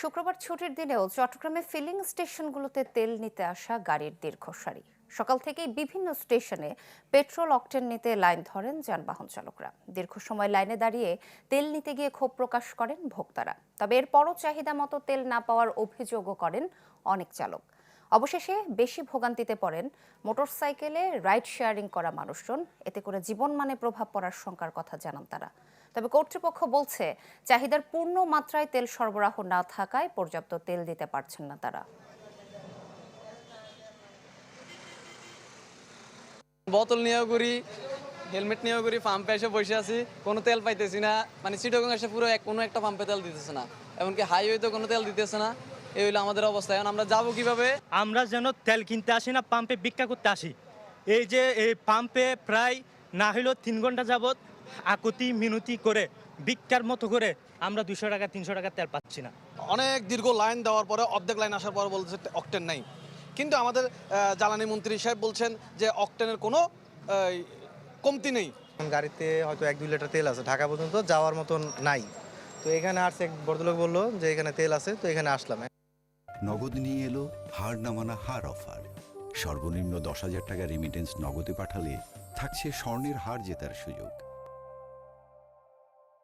শুক্রবার ছুটির দিনেও চট্টগ্রামে ফিলিং স্টেশনগুলোতে তেল নিতে আসা গাড়ির দীর্ঘ সারি। সকাল থেকেই বিভিন্ন স্টেশনে পেট্রোল অকটেন নিতে লাইন ধরেন যানবাহন চালকরা। দীর্ঘ সময় লাইনে দাঁড়িয়ে তেল নিতে গিয়ে ক্ষোভ প্রকাশ করেন ভোক্তারা। তবে এরপরও চাহিদা মতো তেল না পাওয়ার অভিযোগও করেন অনেক চালক। অবশেষে বেশি ভোগান্তিতে পড়েন মোটরসাইকেলে রাইড শেয়ারিং করা মানুষজন। এতে করে জীবনমানে প্রভাব পড়ার শঙ্কার কথা জানান তারা। তবে কর্তৃপক্ষ বলছে, চাহিদার পূর্ণ মাত্রায় তেল সরবরাহ না থাকায় পর্যাপ্ত তেল দিতে পারছেন না তারা। বোতল নিয়েও করি, হেলমেট নিয়েও করি, পাম্পে এসে বসে আছি, কোনো তেল পাইতেছি না। মানে চিটাগং এসে পুরো কোনো একটা পাম্পে তেল দিতেছে না, এমনকি হাইওয়েতে কোনো তেল দিতেছে না। এই হইলো আমাদের অবস্থা। এখন আমরা যাবো কিভাবে? আমরা যেন তেল কিনতে আসি না, পাম্পে ভিক্ষা করতে আসি। এই যে এই পাম্পে প্রায় না হলেও 3 ঘন্টা যাবত আকুতি মিনতি করে ভিক্ষার মতো করে আমরা 200 টাকা 300 টাকা তেল পাচ্ছি না। অনেক দীর্ঘ লাইন দেওয়ার পরে অর্ধেক লাইন আসার পর বলছে অকটেন নাই, কিন্তু আমাদের জ্বালানি মন্ত্রী সাহেব বলছেন যে অকটেনের কোনো কমতি নেই। গাড়িতে হয়তো 1-2 লিটার তেল আছে, ঢাকা পর্যন্ত যাওয়ার মতন নাই। তো এখানে আসছে এক ভদ্রলোক বললো যে এখানে তেল আছে, তো এখানে আসলাম। নগদ নিয়ে এলো হার না মানা হার অফার। সর্বনিম্ন 10,000 টাকা রেমিটেন্স নগদে পাঠালে থাকছে স্বর্ণের হার জেতার সুযোগ।